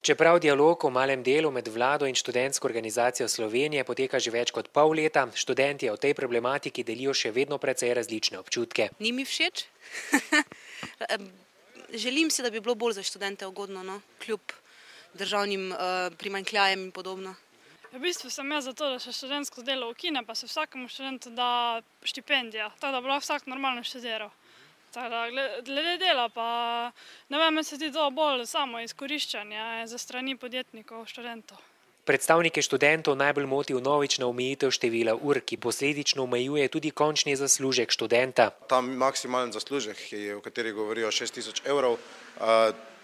Čeprav dialog o malem delu med vlado in študentsko organizacijo Slovenije poteka že več kot pol leta, študentje o tej problematiki delijo še vedno precej različne občutke. Ni mi všeč. Želim si, da bi bilo bolj za študente ugodno, no? Kljub državnim primanjkljajem in podobno. V bistvu sem jaz za to, da se študentsko delo ukine, pa se vsakemu študentu da štipendija, tako da bi lahko vsak normalno študiral. Glede dela pa, ne vem, se ti to bolj samo izkoriščanje za strani podjetnikov študentov. Predstavnike študentov najbolj moti vnovična omejitev števila ur, ki posledično omejuje tudi končni zaslužek študenta. Ta maksimalen zaslužek, o kateri govorijo 6000 evrov,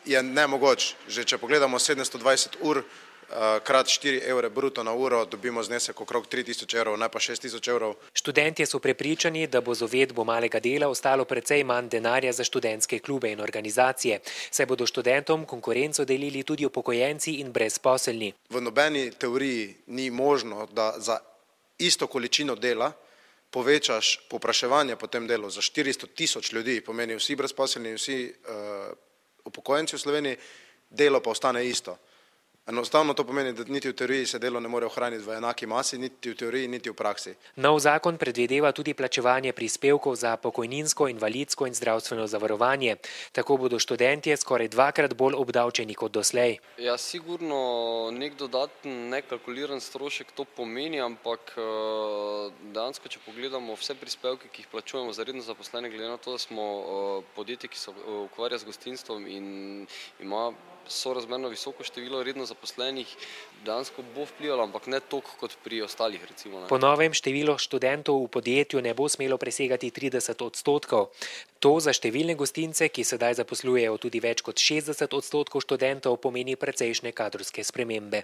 je nemogoč. Že če pogledamo 720 ur, krat 4 evre bruto na uro, dobimo znesek okrog 3000 evrov, ne pa 6000 evrov. Študentje so prepričani, da bo z uvedbo malega dela ostalo precej manj denarja za študentske klube in organizacije, saj bodo študentom konkurenco delili tudi upokojenci in brezposelni. V nobeni teoriji ni možno, da za isto količino dela povečaš povpraševanje po tem delu za 400 000 ljudi, pomeni vsi brezposelni in vsi upokojenci v Sloveniji, delo pa ostane isto. Enostavno to pomeni, da niti v teoriji se delo ne more ohraniti v enaki masi, niti v teoriji, niti v praksi. Nov zakon predvideva tudi plačevanje prispevkov za pokojninsko, invalidsko in zdravstveno zavarovanje. Tako bodo študentje skoraj dvakrat bolj obdavčeni kot doslej. Ja, sigurno nek dodaten, nekalkuliran strošek to pomeni, ampak dejansko, če pogledamo vse prispevke, ki jih plačujemo za redno zaposlene, glede na to, da smo podjetje, ki se ukvarja z gostinstvom in ima sorazmerno visoko število redno zaposlenih, dejansko bo vplivalo, ampak ne toliko kot pri ostalih, recimo. Po novem število študentov v podjetju ne bo smelo presegati 30%. To za številne gostince, ki sedaj zaposlujejo tudi več kot 60% študentov, pomeni precejšnje kadrovske spremembe.